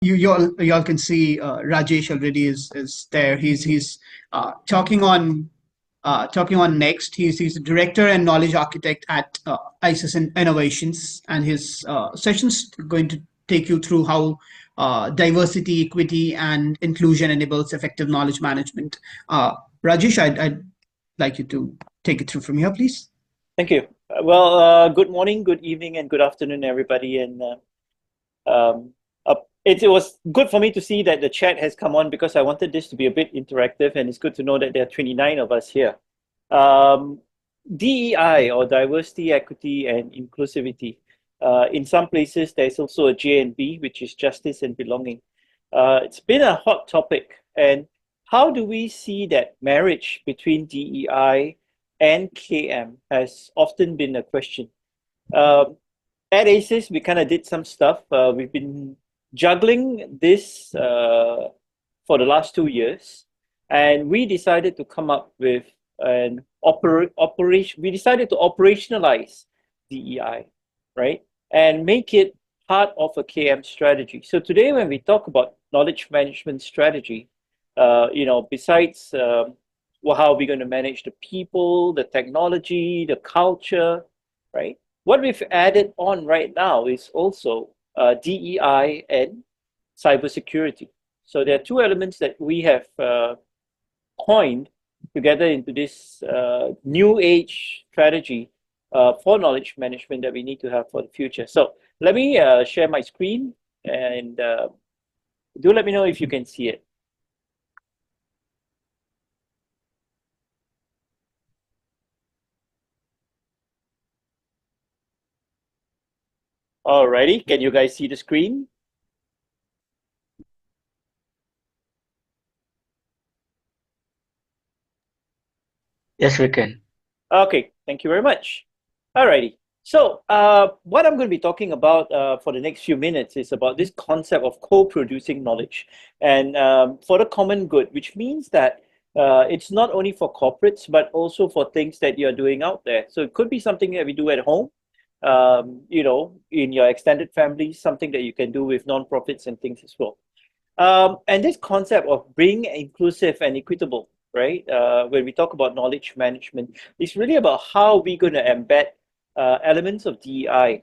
You all can see Rajesh already is there. He's talking on next. He's a director and knowledge architect at Acies Innovations, and his session's going to take you through how diversity, equity, and inclusion enables effective knowledge management. Rajesh, I'd like you to take it through from here, please. Thank you. Good morning, good evening, and good afternoon, everybody. And it was good for me to see that the chat has come on because I wanted this to be a bit interactive, and it's good to know that there are 29 of us here. DEI, or diversity, equity, and inclusivity. In some places, there's also a J&B, which is justice and belonging. It's been a hot topic. And how do we see that marriage between DEI and KM has often been a question? At Aces, we kind of did some stuff. We've been juggling this for the last 2 years, and we decided to come up with an operation. We decided to operationalize DEI, right, and make it part of a KM strategy. So today, when we talk about knowledge management strategy, besides how we're going to manage the people, the technology, the culture, right? What we've added on right now is also DEI and cybersecurity. So there are two elements that we have coined together into this new age strategy for knowledge management that we need to have for the future. So let me share my screen, and do let me know if you can see it. Alrighty, can you guys see the screen? Yes, we can. Okay, thank you very much. Alrighty, so what I'm going to be talking about for the next few minutes is about this concept of co-producing knowledge and for the common good, which means that it's not only for corporates, but also for things that you're doing out there. So it could be something that we do at home, in your extended family, something that you can do with nonprofits and things as well. And this concept of being inclusive and equitable, right? When we talk about knowledge management, it's really about how we're going to embed elements of DEI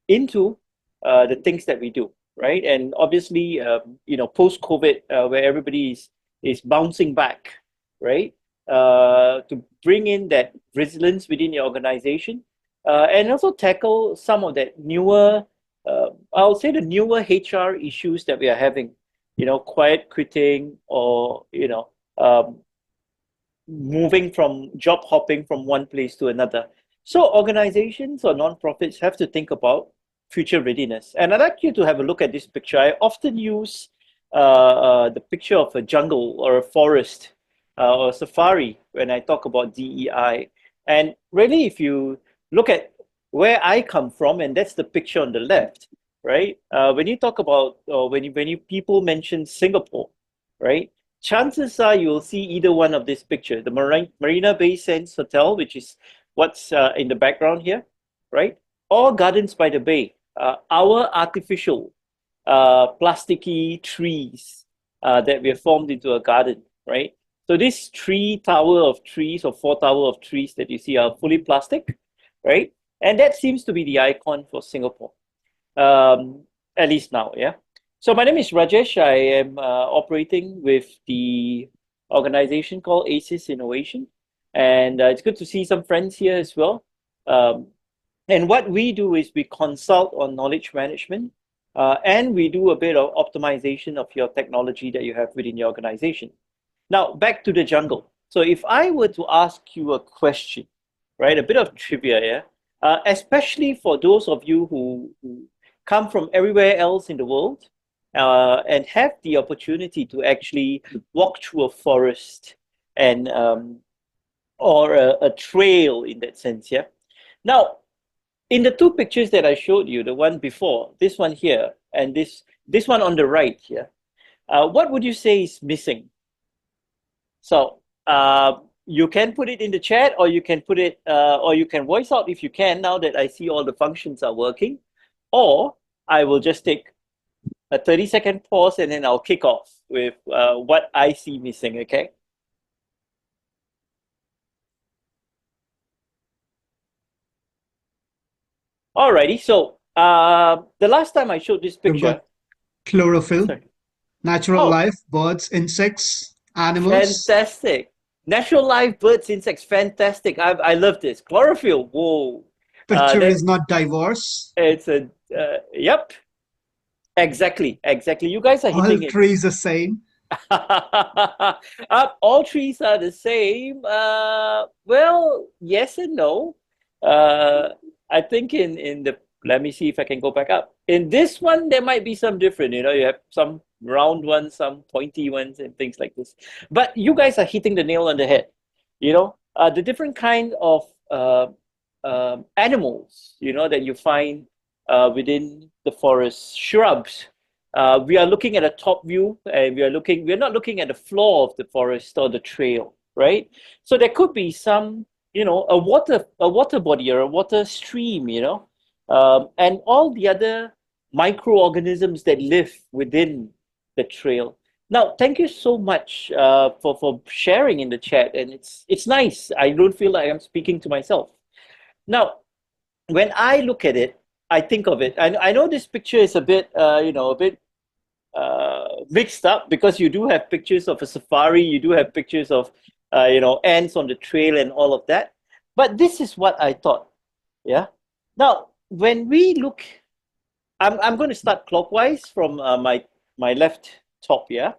into the things that we do, right? And obviously, post-COVID, where everybody is bouncing back, right? To bring in that resilience within your organization, and also tackle some of that newer, I'll say the newer HR issues that we are having, quiet quitting, or, moving from job hopping from one place to another. So organizations or nonprofits have to think about future readiness. And I'd like you to have a look at this picture. I often use the picture of a jungle or a forest or a safari when I talk about DEI. And really, if you look at where I come from, and that's the picture on the left, right? When you talk about, or when you people mention Singapore, right? Chances are you'll see either one of this picture, the Marina Bay Sands Hotel, which is what's in the background here, right? Or Gardens by the Bay, our artificial plasticky trees that we have formed into a garden, right? So this 3 tower of trees or 4 tower of trees that you see are fully plastic, right? And that seems to be the icon for Singapore, at least now, yeah? So my name is Rajesh. I am operating with the organization called Acies Innovation. And it's good to see some friends here as well. And what we do is we consult on knowledge management, and we do a bit of optimization of your technology that you have within your organization. Now, back to the jungle. So if I were to ask you a question, right, a bit of trivia, yeah, especially for those of you who come from everywhere else in the world, and have the opportunity to actually walk through a forest and or a trail in that sense, yeah. Now, in the 2 pictures that I showed you, the one before, this one here, and this one on the right here, what would you say is missing? So you can put it in the chat, or you can put it, or you can voice out if you can. Now that I see all the functions are working, or I will just take a 30-second pause, and then I'll kick off with what I see missing, okay? Alrighty, so the last time I showed this We've picture, got chlorophyll, sorry. natural Oh, life, birds, insects, animals. fantastic. Natural life, birds, insects, fantastic. I love this. Chlorophyll, whoa. Picture That is not diverse. it's a yep, exactly. You guys are All hitting it. trees the same. All trees are the same. Well, yes and no. I think in the let me see if I can go back up. In this one, there might be some different. You know, you have some round ones, some pointy ones, and things like this. But you guys are hitting the nail on the head. You know, the different kind of animals. You know that you find within the forest, shrubs. We are looking at a top view, and we're not looking at the floor of the forest or the trail, right? So there could be some, you know, a water body or a water stream, you know, and all the other microorganisms that live within the trail. Now, thank you so much for sharing in the chat, and it's nice. I don't feel like I'm speaking to myself. Now, when I look at it, I think of it. I know this picture is a bit, you know, a bit mixed up, because you do have pictures of a safari, you do have pictures of, you know, ants on the trail and all of that. But this is what I thought. Yeah. Now, when we look, I'm going to start clockwise from my left top. Yeah.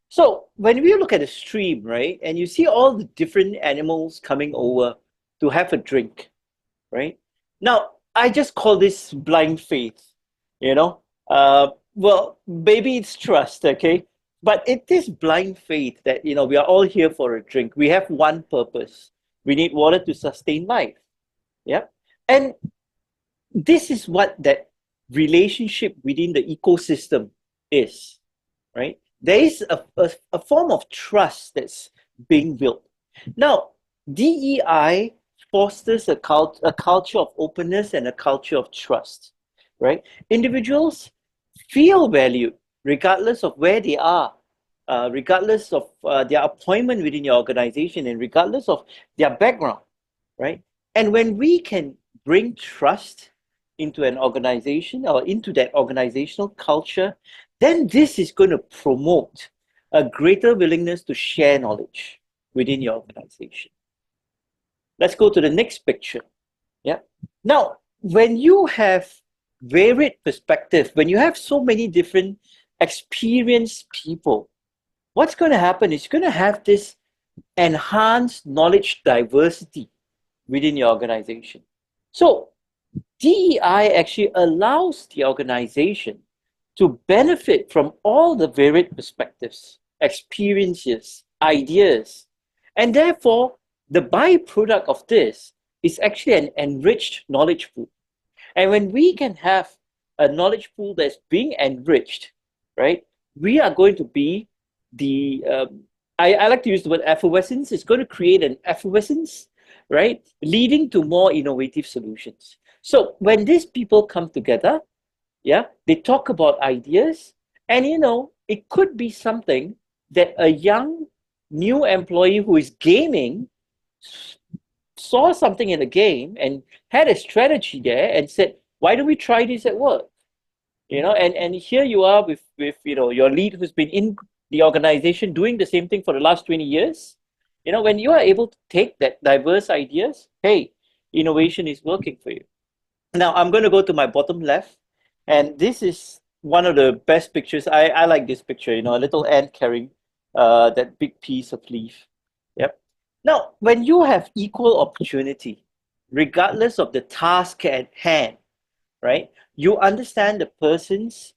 So when we look at a stream, right, and you see all the different animals coming over to have a drink, right? Now, I just call this blind faith, you know. Well, maybe it's trust, okay? But it is blind faith that, you know, we are all here for a drink. We have one purpose. We need water to sustain life. Yeah. And this is what that relationship within the ecosystem is, right? There is a form of trust that's being built. Now, DEI fosters a culture of openness and a culture of trust, right? Individuals feel valued regardless of where they are, regardless of their appointment within your organization, and regardless of their background, right? And when we can bring trust into an organization or into that organizational culture, then this is going to promote a greater willingness to share knowledge within your organization. Let's go to the next picture. Yeah. Now, when you have varied perspective, when you have so many different experienced people, what's going to happen is you're going to have this enhanced knowledge diversity within your organization. So DEI actually allows the organization to benefit from all the varied perspectives, experiences, ideas, and therefore the byproduct of this is actually an enriched knowledge pool. And when we can have a knowledge pool that's being enriched, right, we are going to be the, I like to use the word effervescence. It's going to create an effervescence, right, leading to more innovative solutions. So when these people come together, yeah, they talk about ideas, and you know, it could be something that a young new employee who is gaming saw something in a game and had a strategy there and said, why don't we try this at work? You know, and here you are with you know, your lead who's been in the organization doing the same thing for the last 20 years. You know, when you are able to take that diverse ideas, hey, innovation is working for you. Now I'm going to go to my bottom left, and this is one of the best pictures. I like this picture, you know, a little ant carrying that big piece of leaf. Yep. Now, when you have equal opportunity, regardless of the task at hand, right, you understand the person's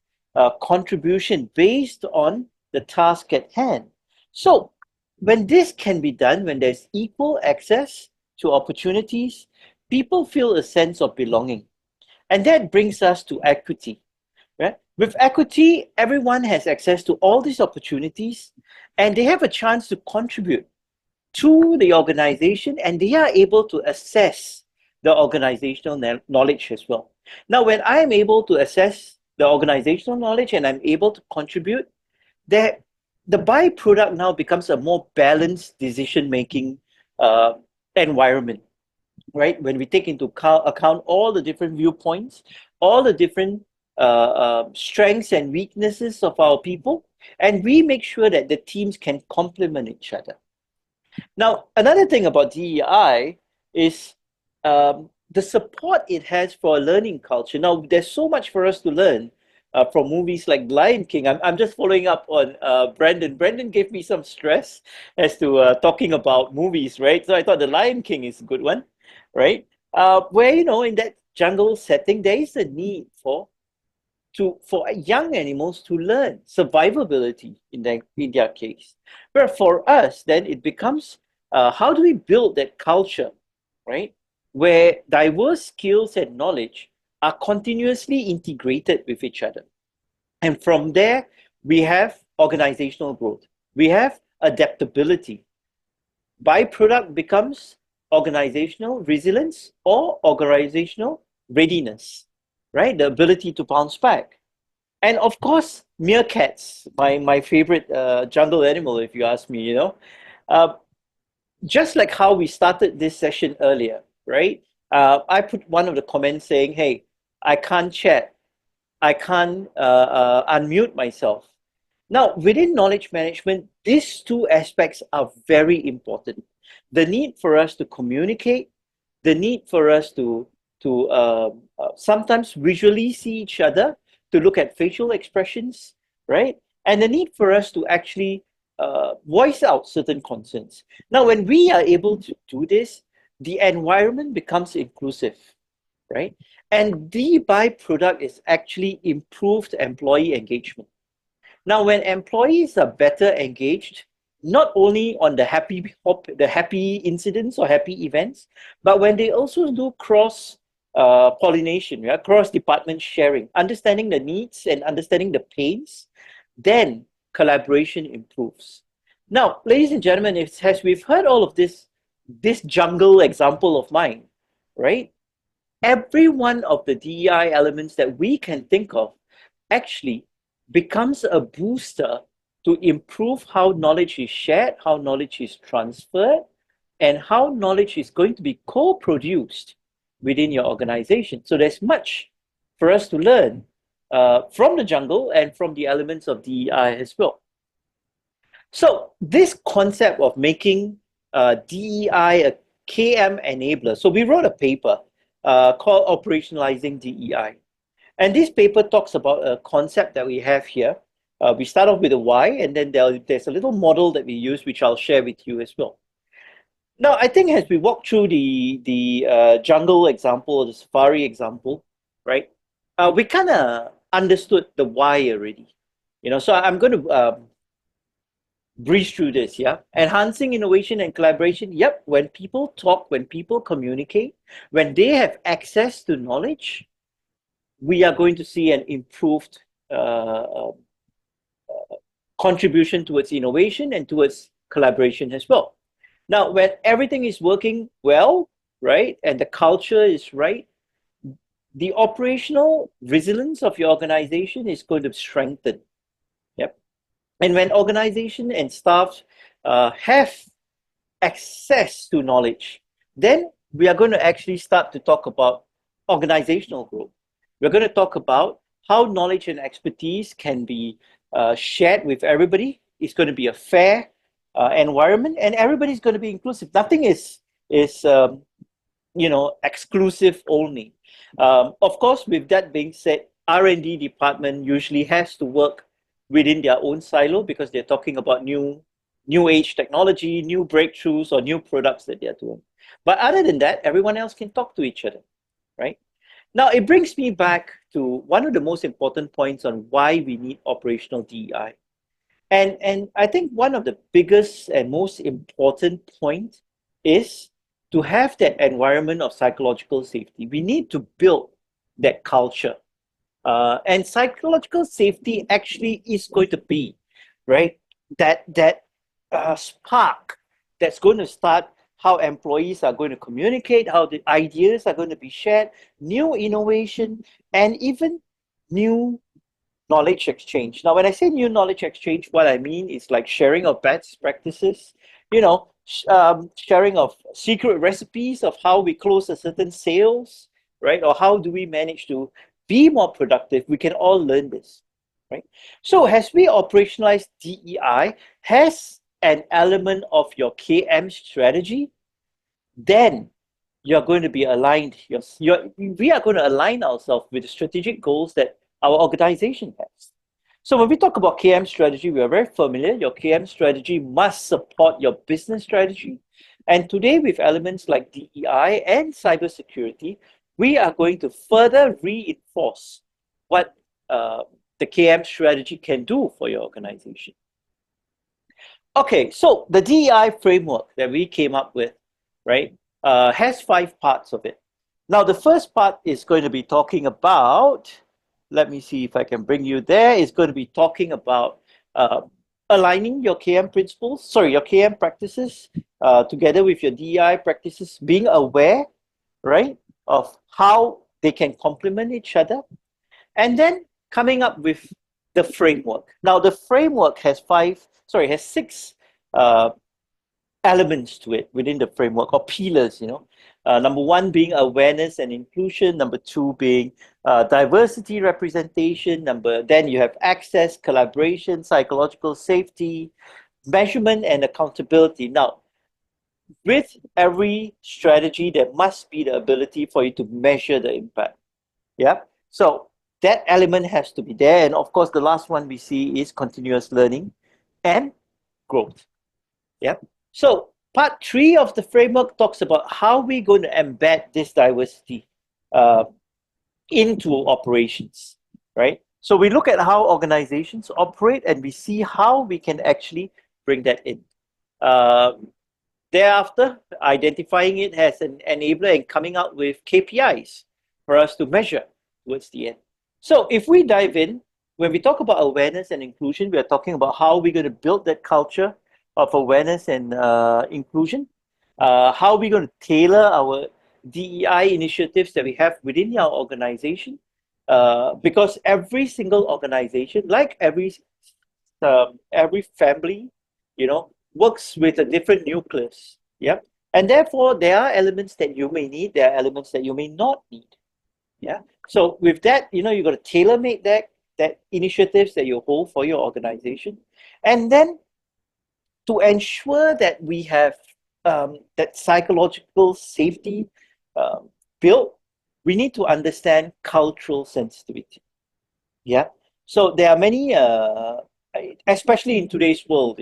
contribution based on the task at hand. So when this can be done, when there's equal access to opportunities, people feel a sense of belonging. And that brings us to equity. Right? With equity, everyone has access to all these opportunities, and they have a chance to contribute to the organization, and they are able to assess the organizational knowledge as well. Now, when I am able to assess the organizational knowledge, and I'm able to contribute, that the byproduct now becomes a more balanced decision-making environment, right? When we take into account all the different viewpoints, all the different strengths and weaknesses of our people, and we make sure that the teams can complement each other. Now, another thing about DEI is the support it has for a learning culture. Now, there's so much for us to learn from movies like Lion King. I'm just following up on Brandon. Brandon gave me some stress as to talking about movies, right? So I thought The Lion King is a good one, right? Where, you know, in that jungle setting, there is a need for young animals to learn survivability in their case. But for us, then it becomes how do we build that culture, right? Where diverse skills and knowledge are continuously integrated with each other. And from there, we have organizational growth. We have adaptability. Byproduct becomes organizational resilience or organizational readiness, right? The ability to bounce back. And of course, meerkats, my favorite jungle animal, if you ask me, you know. Just like how we started this session earlier, right? I put one of the comments saying, hey, I can't chat. I can't unmute myself. Now, within knowledge management, these two aspects are very important. The need for us to communicate, the need for us to sometimes visually see each other, to look at facial expressions, right? And the need for us to actually voice out certain concerns. Now, when we are able to do this, the environment becomes inclusive, right? And the byproduct is actually improved employee engagement. Now, when employees are better engaged, not only on the happy incidents or happy events, but when they also do cross pollination, yeah, cross department sharing, understanding the needs and understanding the pains, then collaboration improves. Now, ladies and gentlemen, as we've heard all of this jungle example of mine, right? Every one of the DEI elements that we can think of actually becomes a booster to improve how knowledge is shared, how knowledge is transferred, and how knowledge is going to be co-produced within your organization. So there's much for us to learn from the jungle and from the elements of DEI as well. So this concept of making DEI a KM enabler. So we wrote a paper called Operationalizing DEI. And this paper talks about a concept that we have here. We start off with a why, and then there's a little model that we use, which I'll share with you as well. Now, I think as we walk through the jungle example, the safari example, right, we kind of understood the why already. You know, so I'm going to breeze through this, yeah? Enhancing innovation and collaboration, yep, when people talk, when people communicate, when they have access to knowledge, we are going to see an improved contribution towards innovation and towards collaboration as well. Now, when everything is working well, right, and the culture is right, the operational resilience of your organization is going to strengthen. Yep. And when organization and staff have access to knowledge, then we are going to actually start to talk about organizational growth. We're going to talk about how knowledge and expertise can be shared with everybody. It's going to be a fair environment, and everybody's going to be inclusive. Nothing is you know, exclusive only. Of course, with that being said, R&D department usually has to work within their own silo because they're talking about new age technology, new breakthroughs, or new products that they're doing. But other than that, everyone else can talk to each other, right? Now, it brings me back to one of the most important points on why we need operational DEI. And I think one of the biggest and most important point is to have that environment of psychological safety. We need to build that culture. And psychological safety actually is going to be, right, that spark that's going to start how employees are going to communicate, how the ideas are going to be shared, new innovation, and even new knowledge exchange. Now, when I say new knowledge exchange, what I mean is like sharing of best practices, sharing of secret recipes of how we close a certain sales, right? Or how do we manage to be more productive? We can all learn this, right? So as we operationalize DEI, has an element of your KM strategy, then you're going to be aligned. We are going to align ourselves with the strategic goals that our organization has. So when we talk about KM strategy, we are very familiar. Your KM strategy must support your business strategy. And today, with elements like DEI and cybersecurity, we are going to further reinforce what the KM strategy can do for your organization. Okay, so the DEI framework that we came up with, right, has 5 parts of it. Now, the first part is going to be talking about, let me see if I can bring you there, is going to be talking about aligning your KM principles, your KM practices together with your DEI practices, being aware, right, of how they can complement each other, and then coming up with the framework. Now, the framework has 6 elements to it within the framework, or pillars, number 1 being awareness and inclusion, number 2 being diversity representation, then you have access, collaboration, psychological safety, measurement, and accountability. Now, with every strategy, there must be the ability for you to measure the impact. Yeah. So that element has to be there. And of course, the last one we see is continuous learning and growth. Yeah. So part 3 of the framework talks about how we're going to embed this diversity into operations, right? So we look at how organizations operate and we see how we can actually bring that in. Thereafter, identifying it as an enabler and coming out with KPIs for us to measure towards the end. So if we dive in, when we talk about awareness and inclusion, we are talking about how we're going to build that culture of awareness and inclusion, how we're going to tailor our DEI initiatives that we have within our organization, because every single organization, like every family, works with a different nucleus. Yeah. And therefore, there are elements that you may need, there are elements that you may not need. Yeah. So with that, you've got to tailor-make that initiatives that you hold for your organization. And then to ensure that we have that psychological safety built, we need to understand cultural sensitivity. Yeah. So there are many, especially in today's world,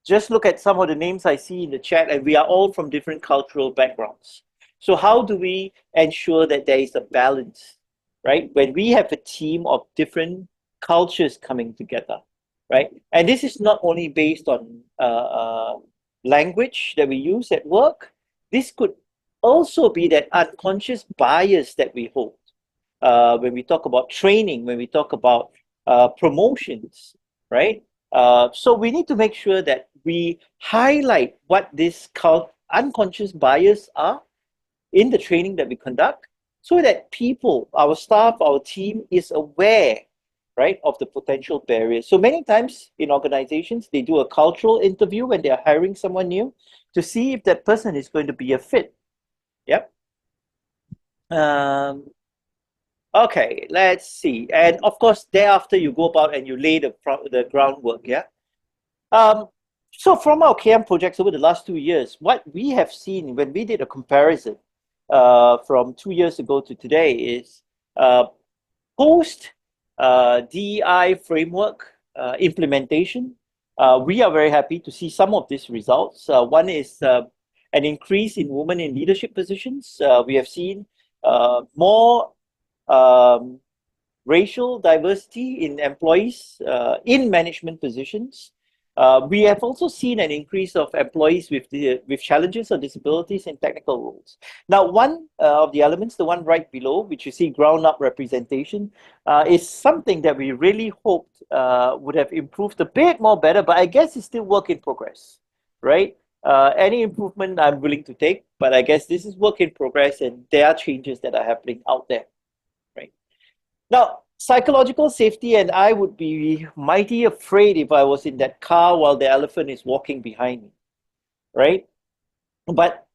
just look at some of the names I see in the chat, and we are all from different cultural backgrounds. So how do we ensure that there is a balance, right? When we have a team of different cultures coming together, right? And this is not only based on language that we use at work. This could also be that unconscious bias that we hold when we talk about training, when we talk about promotions, right? So we need to make sure that we highlight what these unconscious bias are in the training that we conduct, so that people, our staff, our team is aware, right, of the potential barriers. So many times in organizations, they do a cultural interview when they are hiring someone new to see if that person is going to be a fit. Yep. Okay, let's see. And of course, thereafter, you go about and you lay the groundwork, yeah? So from our KM projects over the last 2 years, what we have seen when we did a comparison from 2 years ago to today is post DEI framework implementation, we are very happy to see some of these results. One is an increase in women in leadership positions. We have seen more racial diversity in employees in management positions. We have also seen an increase of employees with challenges or disabilities in technical roles. Now, one of the elements, the one right below, which you see ground-up representation, is something that we really hoped would have improved a bit more better, but I guess it's still work in progress, right? Any improvement I'm willing to take, but I guess this is work in progress and there are changes that are happening out there, right? Now, Psychological safety, and I would be mighty afraid if I was in that car while the elephant is walking behind me, right? But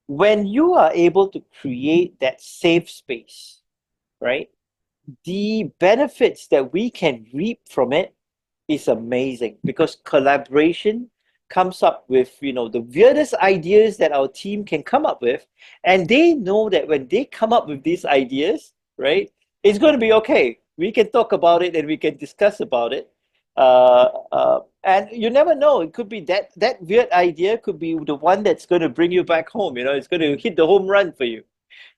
when you are able to create that safe space, right, the benefits that we can reap from it is amazing, because collaboration comes up with, the weirdest ideas that our team can come up with, and they know that when they come up with these ideas, right, it's going to be okay. We can talk about it and we can discuss about it. And you never know, it could be that weird idea could be the one that's going to bring you back home. It's going to hit the home run for you.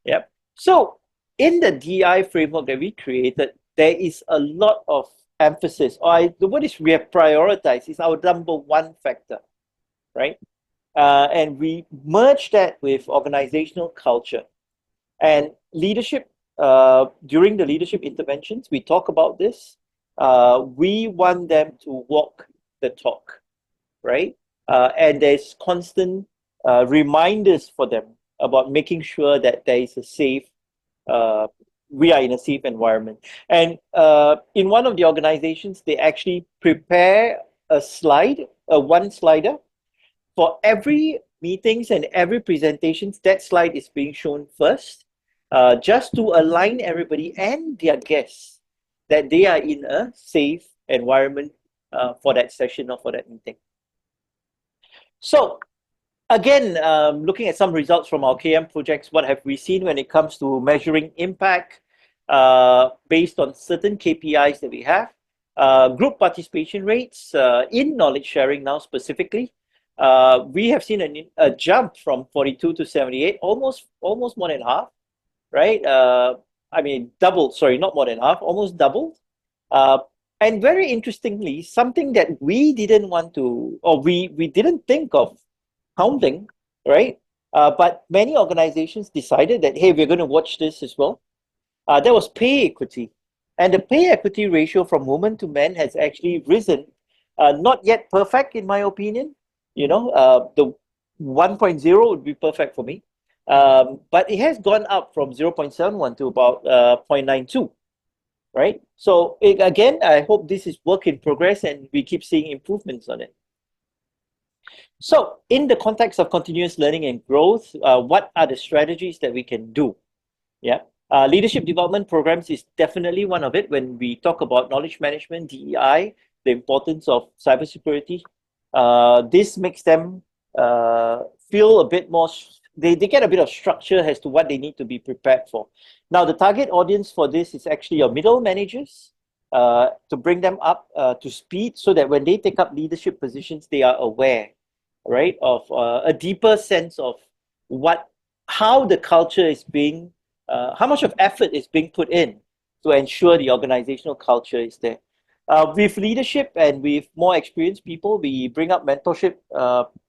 Yep. So in the DI framework that we created, there is a lot of emphasis, or the word is we have prioritized, is our number one factor, right? And we merge that with organizational culture and leadership. During the leadership interventions, we talk about this. We want them to walk the talk, right? And there's constant reminders for them about making sure that there is a safe, we are in a safe environment. And in one of the organizations, they actually prepare a slide, a one slider for every meetings and every presentations. That slide is being shown first, just to align everybody and their guests that they are in a safe environment for that session or for that meeting. So again, looking at some results from our KM projects, what have we seen when it comes to measuring impact based on certain KPIs that we have? Group participation rates in knowledge sharing now specifically. We have seen a jump from 42 to 78, almost more than half, right? I mean, doubled, sorry, not more than half, almost doubled. And very interestingly, something that we didn't want to, or we didn't think of counting, right? But many organizations decided that, hey, we're going to watch this as well. There was pay equity. And the pay equity ratio from women to men has actually risen. Not yet perfect, in my opinion. The 1.0 would be perfect for me. But it has gone up from 0.71 to about 0.92, right? So again, I hope this is work in progress and we keep seeing improvements on it. So in the context of continuous learning and growth, what are the strategies that we can do? Yeah. Leadership development programs is definitely one of it. When we talk about knowledge management, DEI, the importance of cybersecurity, this makes them feel a bit more, they get a bit of structure as to what they need to be prepared for. Now, the target audience for this is actually your middle managers, to bring them up to speed so that when they take up leadership positions, they are aware, right, of a deeper sense of how the culture is being, how much of effort is being put in to ensure the organizational culture is there. With leadership and with more experienced people, we bring up mentorship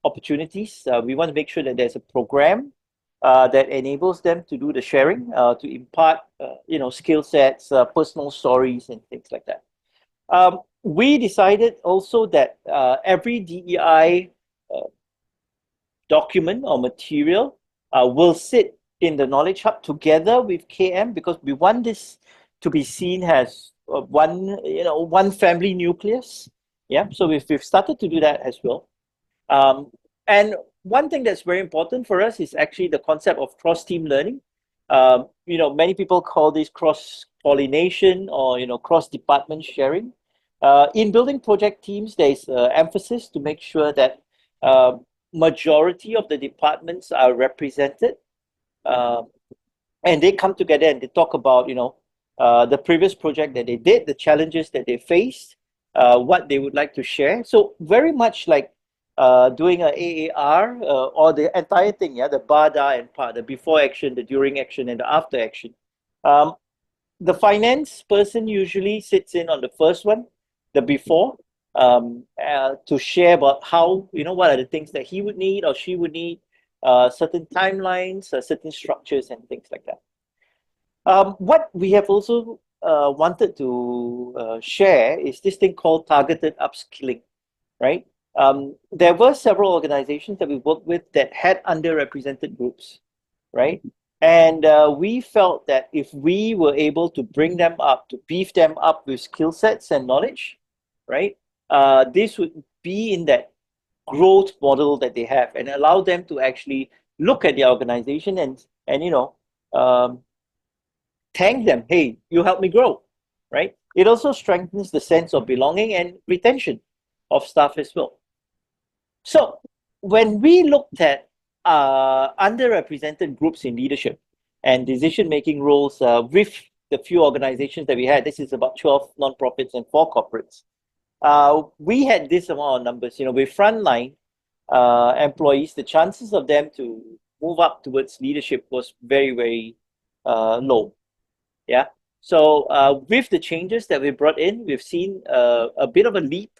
opportunities. We want to make sure that there's a program that enables them to do the sharing, to impart, skill sets, personal stories, and things like that. We decided also that every DEI document or material will sit in the Knowledge Hub together with KM, because we want this to be seen as one family nucleus. Yeah, so we've started to do that as well. And one thing that's very important for us is actually the concept of cross-team learning. Many people call this cross-pollination or cross-department sharing. In building project teams, there's emphasis to make sure that majority of the departments are represented, and they come together and they talk about the previous project that they did, the challenges that they faced, what they would like to share. So very much like doing an AAR or the entire thing, the BADA and PA, the before action, the during action, and the after action. The finance person usually sits in on the first one, the before, to share about how, what are the things that he would need or she would need, certain timelines, certain structures, and things like that. What we have also wanted to share is this thing called targeted upskilling, right? There were several organizations that we worked with that had underrepresented groups, right? And we felt that if we were able to bring them up, to beef them up with skill sets and knowledge, right, this would be in that growth model that they have and allow them to actually look at the organization and thank them. Hey, you helped me grow, right? It also strengthens the sense of belonging and retention of staff as well. So when we looked at underrepresented groups in leadership and decision-making roles with the few organizations that we had, this is about 12 nonprofits and 4 corporates, we had this amount of numbers. With frontline employees, the chances of them to move up towards leadership was very, very low. Yeah. So with the changes that we brought in, we've seen a bit of a leap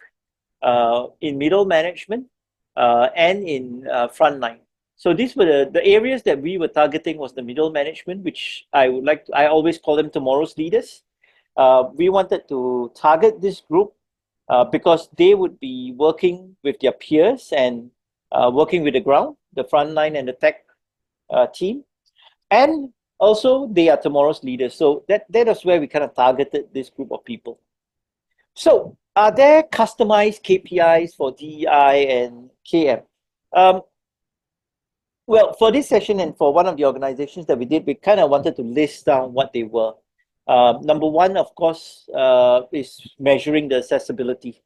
in middle management and in frontline. So these were the areas that we were targeting was the middle management, which I always call them tomorrow's leaders. We wanted to target this group because they would be working with their peers and working with the ground, the frontline and the tech team. And also, they are tomorrow's leaders. So that is where we kind of targeted this group of people. So are there customized KPIs for DEI and KM? Well, for this session and for one of the organizations that we did, we kind of wanted to list down what they were. Number one, of course, is measuring the accessibility,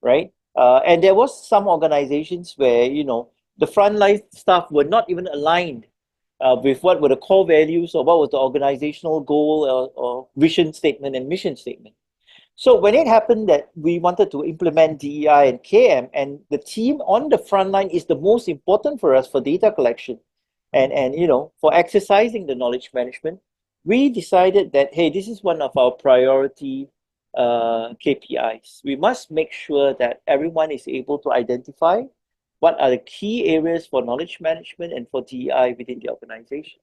right? And there was some organizations where, the frontline staff were not even aligned with what were the core values or what was the organizational goal or vision statement and mission statement. So when it happened that we wanted to implement DEI and KM, and the team on the front line is the most important for us for data collection and for exercising the knowledge management, we decided that, hey, this is one of our priority KPIs. We must make sure that everyone is able to identify what are the key areas for knowledge management and for DEI within the organization.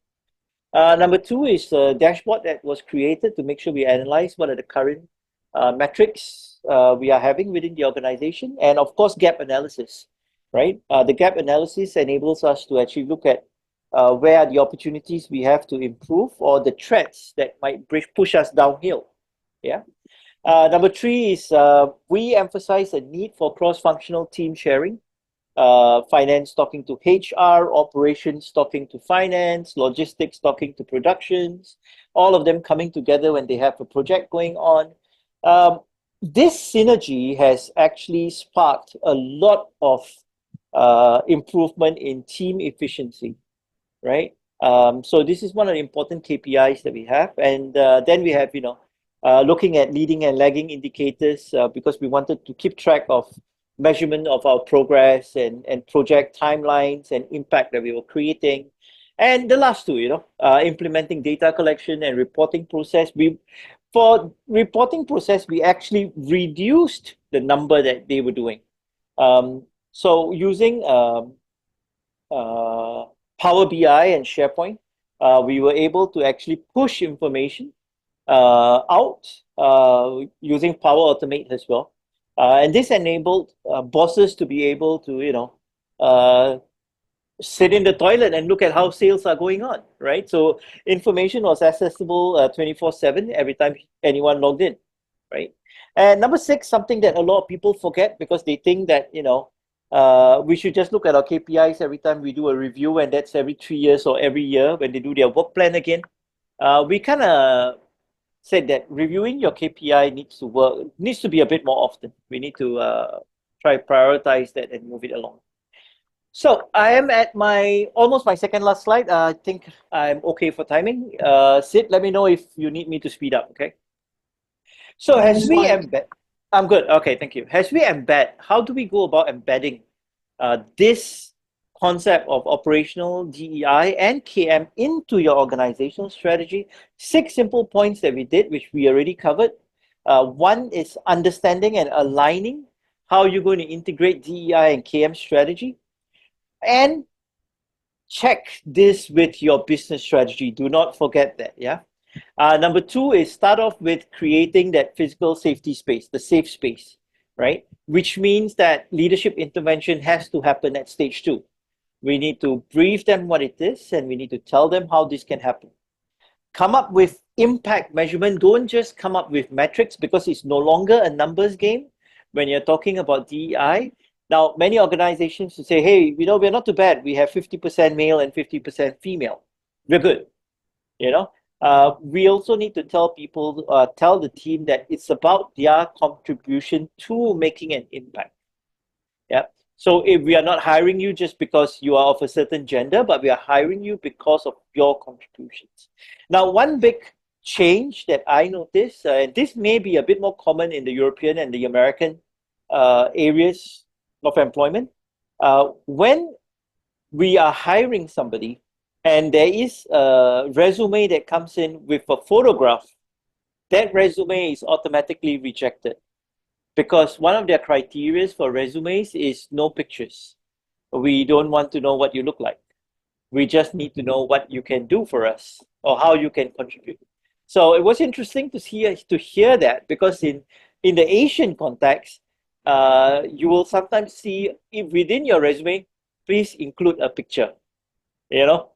Number two is a dashboard that was created to make sure we analyze what are the current metrics we are having within the organization, and of course gap analysis, right? The gap analysis enables us to actually look at where are the opportunities we have to improve or the threats that might push us downhill. Yeah. Number three is we emphasize a need for cross-functional team sharing. Finance talking to HR, operations talking to finance, logistics talking to productions, all of them coming together when they have a project going on. This synergy has actually sparked a lot of improvement in team efficiency, right? So this is one of the important KPIs that we have. And then we have, looking at leading and lagging indicators because we wanted to keep track of measurement of our progress and project timelines and impact that we were creating. And the last two, implementing data collection and reporting process. For reporting process, we actually reduced the number that they were doing. So using Power BI and SharePoint, we were able to actually push information out using Power Automate as well. And this enabled bosses to be able to, sit in the toilet and look at how sales are going on, right? So information was accessible 24/7 every time anyone logged in, right? And number 6, something that a lot of people forget because they think that, we should just look at our KPIs every time we do a review, and that's every 3 years or every year when they do their work plan again. We kind of said that reviewing your KPI needs to be a bit more often. We need to try prioritize that and move it along. So I am at almost my second last slide. I think I'm okay for timing. Sid, let me know if you need me to speed up, okay? So as we embed, I'm good. Okay, thank you. As we embed, how do we go about embedding this concept of operational DEI and KM into your organizational strategy? 6 simple points that we did, which we already covered. One is understanding and aligning how you're going to integrate DEI and KM strategy. And check this with your business strategy. Do not forget that, yeah? Number 2 is start off with creating that physical safety space, the safe space, right? Which means that leadership intervention has to happen at stage 2. We need to brief them what it is, and we need to tell them how this can happen. Come up with impact measurement. Don't just come up with metrics, because it's no longer a numbers game when you're talking about DEI. Now, many organizations will say, hey, we're not too bad. We have 50% male and 50% female. We're good. We also need to tell people, tell the team that it's about their contribution to making an impact. Yeah. So if we are not hiring you just because you are of a certain gender, but we are hiring you because of your contributions. Now, one big change that I noticed, and this may be a bit more common in the European and the American areas of employment, when we are hiring somebody and there is a resume that comes in with a photograph, that resume is automatically rejected, because one of their criteria for resumes is no pictures. We don't want to know what you look like. We just need to know what you can do for us or how you can contribute. So it was interesting to hear that, because in the Asian context, you will sometimes see, if within your resume, please include a picture.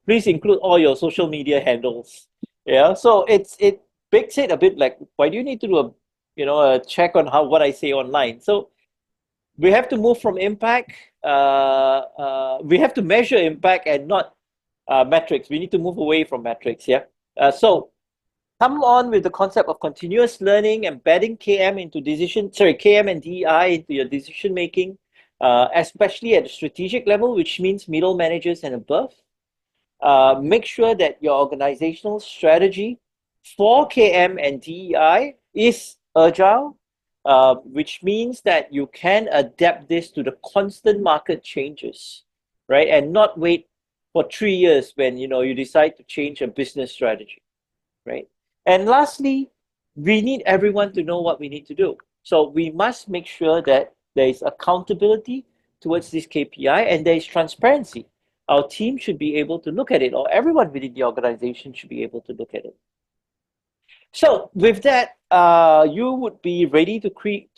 Please include all your social media handles. Yeah, so it makes it a bit like, why do you need to do a check on what I say online? So we have to move from impact. We have to measure impact and not metrics. We need to move away from metrics. Yeah. So come on with the concept of continuous learning, embedding KM and DEI into your decision making, especially at the strategic level, which means middle managers and above. Make sure that your organizational strategy for KM and DEI is agile, which means that you can adapt this to the constant market changes, right? And not wait for 3 years when you decide to change a business strategy, right? And lastly, we need everyone to know what we need to do. So we must make sure that there is accountability towards this KPI and there is transparency. Our team should be able to look at it, or everyone within the organization should be able to look at it. So with that, you would be ready to create,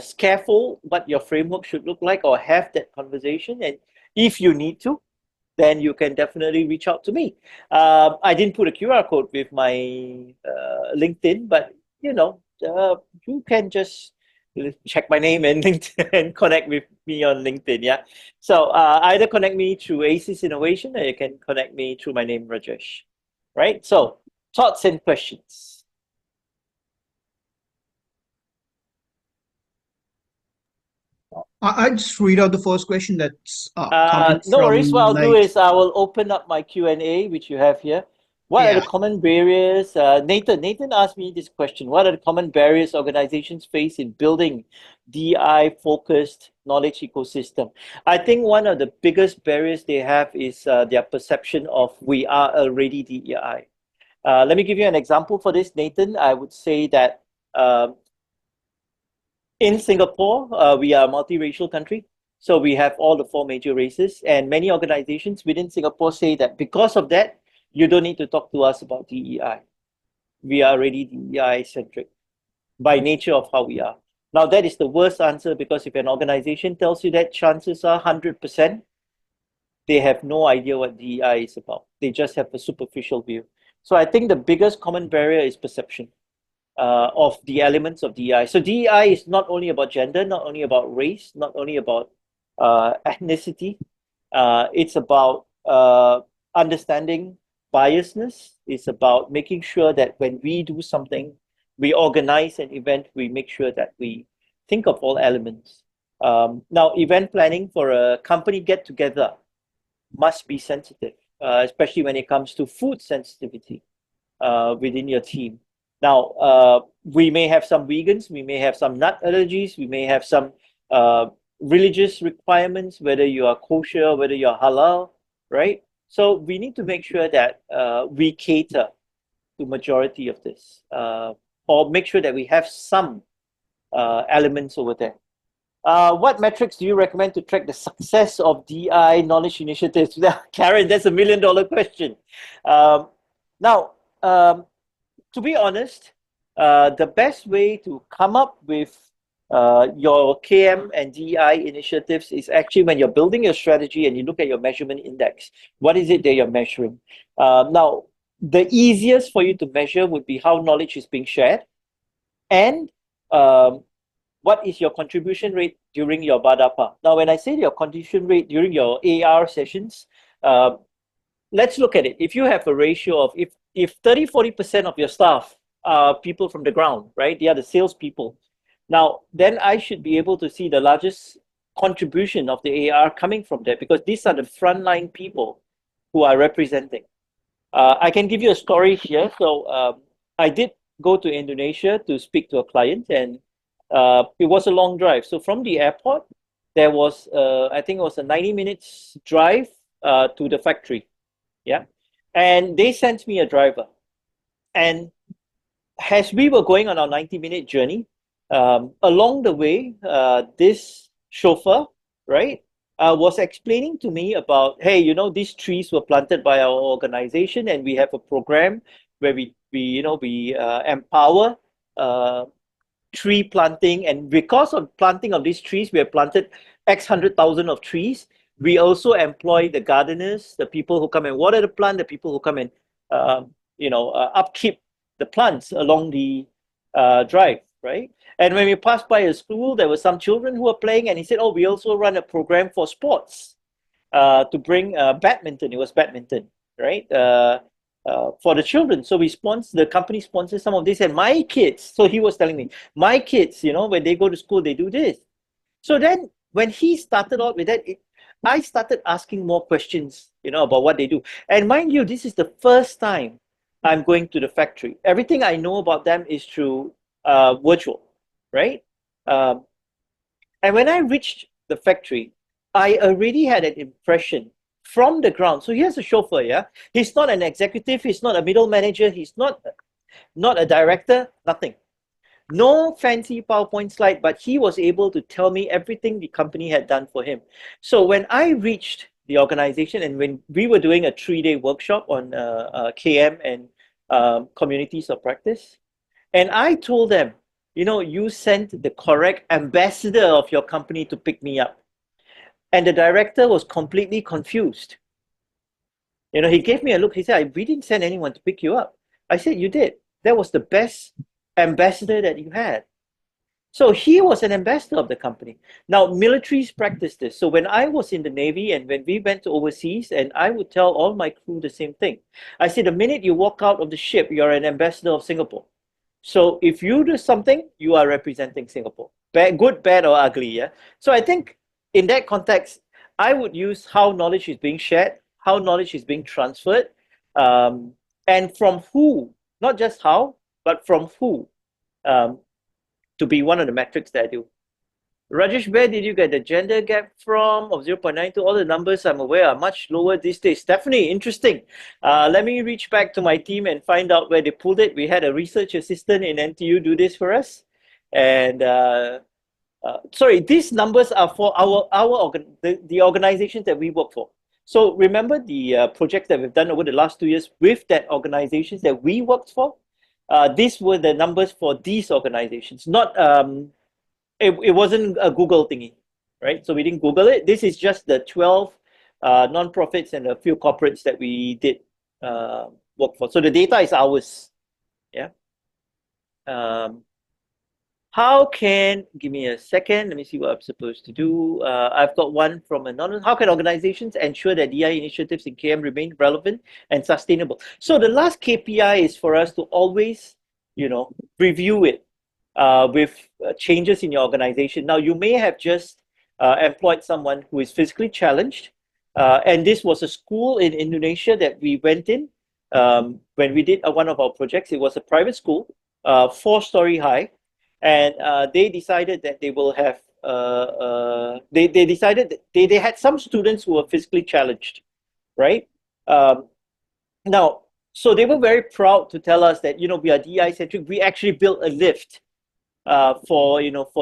scaffold what your framework should look like, or have that conversation. And if you need to, then you can definitely reach out to me. I didn't put a QR code with my LinkedIn, but you can just check my name and LinkedIn and connect with me on LinkedIn. Yeah. So either connect me through Acies Innovation, or you can connect me through my name, Rajesh. Right. So thoughts and questions. I just read out the first question that's coming No worries. What I'll do Light. is I will open up my Q&A, which you have here. What are the common barriers? Nathan asked me this question. What are the common barriers organizations face in building DI-focused knowledge ecosystem? I think one of the biggest barriers they have is their perception of we are already DEI. Let me give you an example for this, Nathan. I would say that in Singapore, we are a multiracial country. So we have all the 4 major races, and many organizations within Singapore say that because of that, you don't need to talk to us about DEI. We are already DEI-centric by nature of how we are. Now, that is the worst answer, because if an organization tells you that, chances are 100%, they have no idea what DEI is about. They just have a superficial view. So I think the biggest common barrier is perception of the elements of DEI. So DEI is not only about gender, not only about race, not only about ethnicity. It's about understanding biasness. It's about making sure that when we do something, we organize an event, we make sure that we think of all elements. Now, event planning for a company get-together must be sensitive, especially when it comes to food sensitivity within your team. Now, we may have some vegans, we may have some nut allergies, we may have some religious requirements, whether you are kosher, whether you're halal, right? So we need to make sure that we cater to majority of this, or make sure that we have some elements over there. What metrics do you recommend to track the success of DI knowledge initiatives? Karen, that's $1 million question. Now, to be honest, the best way to come up with Your KM and DEI initiatives is actually when you're building your strategy and you look at your measurement index. What is it that you're measuring? Now, the easiest for you to measure would be how knowledge is being shared and what is your contribution rate during your BADAPA. Now, when I say your contribution rate during your AR sessions, let's look at it. If you have a ratio of, if 30-40% of your staff are people from the ground, right? They are the salespeople. Now, then I should be able to see the largest contribution of the AR coming from there because these are the frontline people who are representing. I can give you a story here. So I did go to Indonesia to speak to a client, and it was a long drive. So from the airport, there was, I think it was a 90 minutes drive to the factory. Yeah. And they sent me a driver. And as we were going on our 90-minute journey, along the way, this chauffeur, right, was explaining to me about, hey, you know, these trees were planted by our organization, and we have a program where we empower tree planting, and because of planting of these trees, we have planted X 100,000 of trees. We also employ the gardeners, the people who come and water the plant, the people who come and upkeep the plants along the drive, right? And when we passed by a school, there were some children who were playing, and he said, "Oh, we also run a program for sports to bring badminton." It was badminton, right? For the children. So the company sponsors some of this, and my kids. So he was telling me, my kids, when they go to school, they do this. So then, when he started out with that, I started asking more questions, about what they do. And mind you, this is the first time I'm going to the factory. Everything I know about them is through virtual, right? And when I reached the factory, I already had an impression from the ground. So here's a chauffeur, yeah? He's not an executive, he's not a middle manager, he's not a director, nothing. No fancy PowerPoint slide, but he was able to tell me everything the company had done for him. So when I reached the organization, and when we were doing a 3-day workshop on KM and communities of practice, and I told them, you sent the correct ambassador of your company to pick me up. And the director was completely confused. He gave me a look. He said, "We didn't send anyone to pick you up." I said, "You did. That was the best ambassador that you had." So he was an ambassador of the company. Now, militaries practice this. So when I was in the Navy and when we went to overseas, and I would tell all my crew the same thing. I said, the minute you walk out of the ship, you're an ambassador of Singapore. So if you do something, you are representing Singapore. Good, bad, or ugly, yeah? So I think in that context, I would use how knowledge is being shared, how knowledge is being transferred, and from who, not just how, but from who, to be one of the metrics that I do. Rajesh, where did you get the gender gap from of 0.92? All the numbers I'm aware are much lower these days. Definitely interesting. Let me reach back to my team and find out where they pulled it. We had a research assistant in NTU do this for us. And sorry, these numbers are for the organizations that we work for. So remember the projects that we've done over the last 2 years with that organizations that we worked for? These were the numbers for these organizations, not it wasn't a Google thingy, right? So we didn't Google it. This is just the 12 non-profits and a few corporates that we did work for. So the data is ours, yeah. Give me a second, let me see what I'm supposed to do. I've got one from anonymous. How can organizations ensure that DEI initiatives in KM remain relevant and sustainable? So the last KPI is for us to always, review it with changes in your organization. Now, you may have just employed someone who is physically challenged. And this was a school in Indonesia that we went in when we did one of our projects. It was a private school, 4-story high. And they decided that they will have, they decided that they had some students who were physically challenged, right? Now, so they were very proud to tell us that, we are DEI centric. We actually built a lift for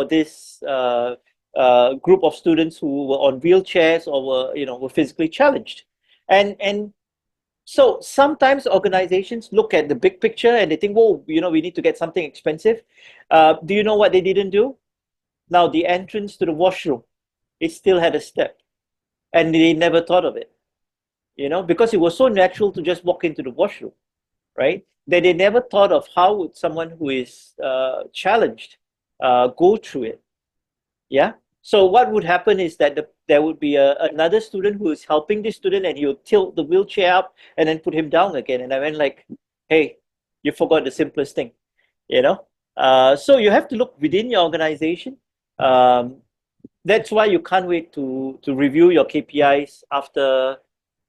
this group of students who were on wheelchairs or were physically challenged. And so sometimes organizations look at the big picture and they think, well, we need to get something expensive. Do you know what they didn't do? Now the entrance to the washroom, it still had a step, and they never thought of it, because it was so natural to just walk into the washroom, right? That they never thought of how would someone who is challenged go through it. Yeah. So what would happen is that there would be another student who is helping this student, and he would tilt the wheelchair up and then put him down again. And I went like, hey, you forgot the simplest thing, So you have to look within your organization. That's why you can't wait to review your KPIs after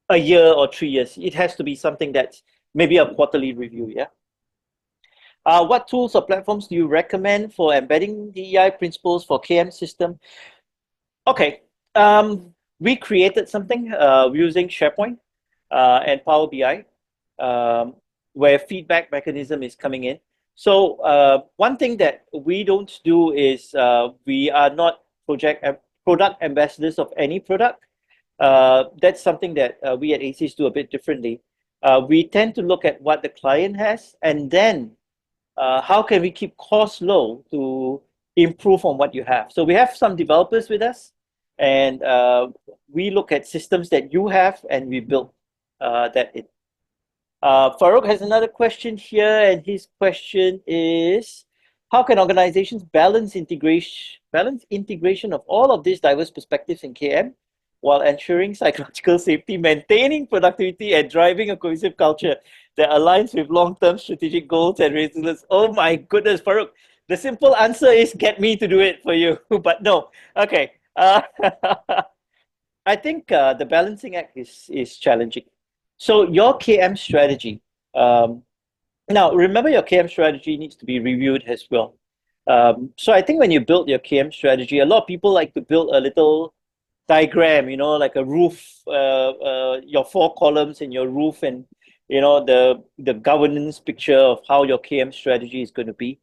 a year or 3 years. It has to be something that's maybe a quarterly review, yeah? What tools or platforms do you recommend for embedding DEI principles for KM system? Okay, we created something using SharePoint and Power BI, where feedback mechanism is coming in. So one thing that we don't do is we are not product ambassadors of any product. That's something that we at Acies do a bit differently. We tend to look at what the client has, and then how can we keep costs low to improve on what you have. So we have some developers with us, and we look at systems that you have, and we build that in. Farouk has another question here, and his question is, how can organizations balance integration of all of these diverse perspectives in KM while ensuring psychological safety, maintaining productivity, and driving a cohesive culture that aligns with long-term strategic goals and resilience? Oh my goodness, Farouk. The simple answer is get me to do it for you, but no. Okay. I think the balancing act is challenging. So your KM strategy, now remember your KM strategy needs to be reviewed as well. So I think when you build your KM strategy, a lot of people like to build a little diagram, like a roof, your 4 columns in your roof, and the governance picture of how your KM strategy is going to be.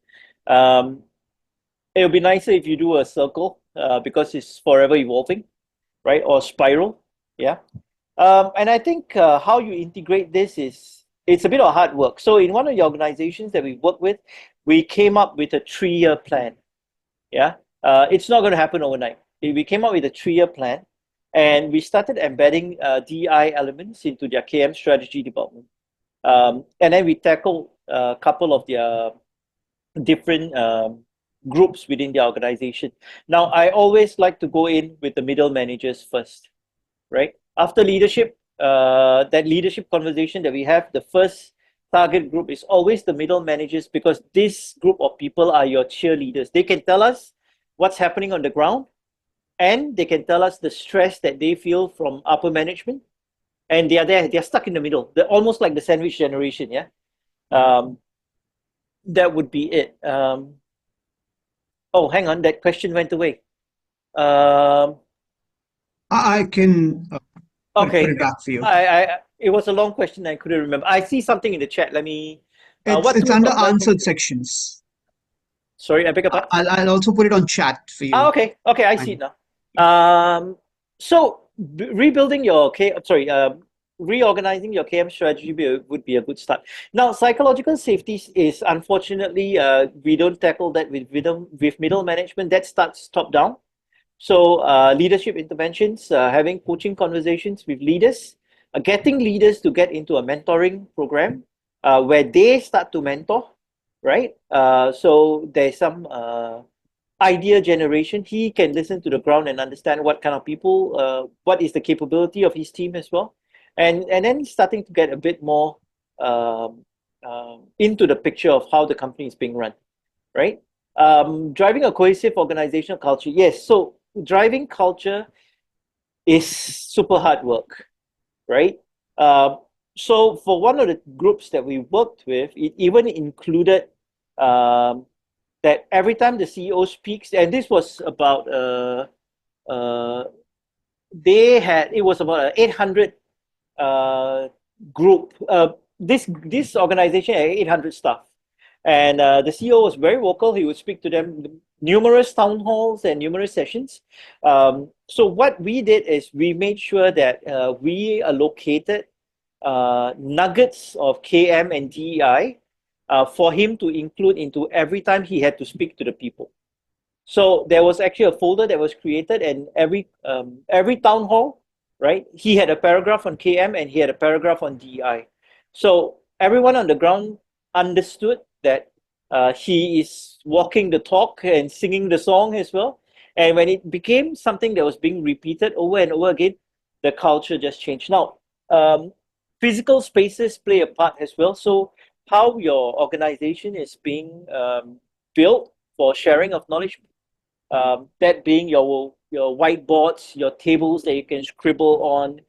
It would be nicer if you do a circle because it's forever evolving, right? Or spiral, yeah. And I think how you integrate this it's a bit of hard work. So in one of the organizations that we work with, we came up with a 3-year plan. Yeah, it's not going to happen overnight. We came up with a 3-year plan, and we started embedding DEI elements into their KM strategy development. And then we tackled a couple of their different groups within the organization. Now, I always like to go in with the middle managers first, right? After leadership, that leadership conversation that we have, the first target group is always the middle managers, because this group of people are your cheerleaders. They can tell us what's happening on the ground, and they can tell us the stress that they feel from upper management, and they are there. They're stuck in the middle. They're almost like the sandwich generation. Yeah, that would be it. Oh, hang on, that question went away. I can Okay. put it back for you. It was a long question. I couldn't remember. I see something in the chat. Let me. It's under answered sections. Sorry, I beg your pardon. I'll also put it on chat for you. Okay. Okay, I see it now. So rebuilding your reorganizing your KM strategy would be a good start. Now, psychological safety is unfortunately we don't tackle that with middle management. That starts top down. So leadership interventions, having coaching conversations with leaders, getting leaders to get into a mentoring program where they start to mentor, right? So there's some idea generation. He can listen to the ground and understand what kind of people, what is the capability of his team as well. And then starting to get a bit more into the picture of how the company is being run, right? Driving a cohesive organizational culture. Yes, so driving culture is super hard work, right? So for one of the groups that we worked with, it even included that every time the CEO speaks, and this was about it was about an 800 group. This organization had 800 staff, and the CEO was very vocal. He would speak to them numerous town halls and numerous sessions. So what we did is we made sure that we allocated nuggets of KM and DEI for him to include into every time he had to speak to the people. So there was actually a folder that was created, and every town hall, right? He had a paragraph on KM and he had a paragraph on DEI. So everyone on the ground understood that he is walking the talk and singing the song as well. And when it became something that was being repeated over and over again, the culture just changed. Now, physical spaces play a part as well. So how your organization is being built for sharing of knowledge, that being your whiteboards, your tables that you can scribble on,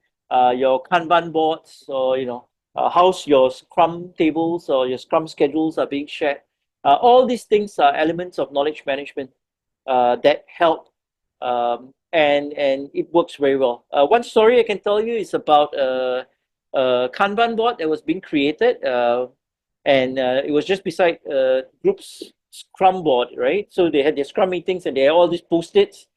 your Kanban boards, or how's your Scrum tables or your Scrum schedules are being shared. All these things are elements of knowledge management that help, and it works very well. One story I can tell you is about a Kanban board that was being created, and it was just beside group's Scrum board, right? So they had their Scrum meetings and they had all these post-its.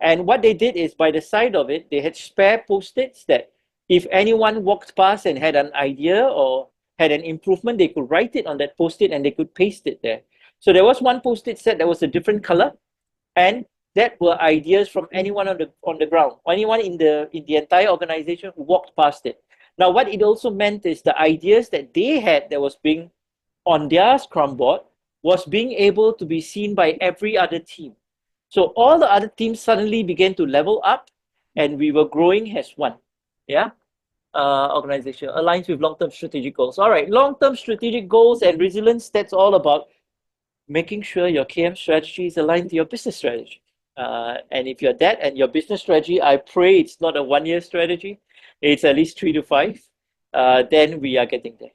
And what they did is, by the side of it, they had spare post-its that if anyone walked past and had an idea or had an improvement, they could write it on that post-it and they could paste it there. So there was one post-it set that was a different color, and that were ideas from anyone on the ground, anyone in the entire organization who walked past it. Now, what it also meant is the ideas that they had that was being on their Scrum board was being able to be seen by every other team. So all the other teams suddenly began to level up, and we were growing as one. Yeah. Organization aligns with long-term strategic goals. All right, long-term strategic goals and resilience, that's all about making sure your KM strategy is aligned to your business strategy. And if you're that and your business strategy, I pray it's not a 1-year strategy, it's at least 3 to 5, then we are getting there.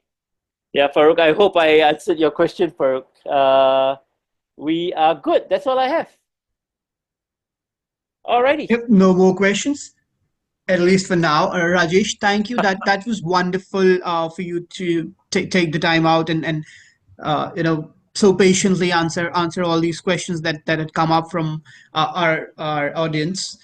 Yeah, Farouk, I hope I answered your question, Farouk. We are good. That's all I have. Alrighty. Yep, no more questions, at least for now. Rajesh, thank you. That was wonderful for you to take the time out and so patiently answer all these questions that had come up from our audience.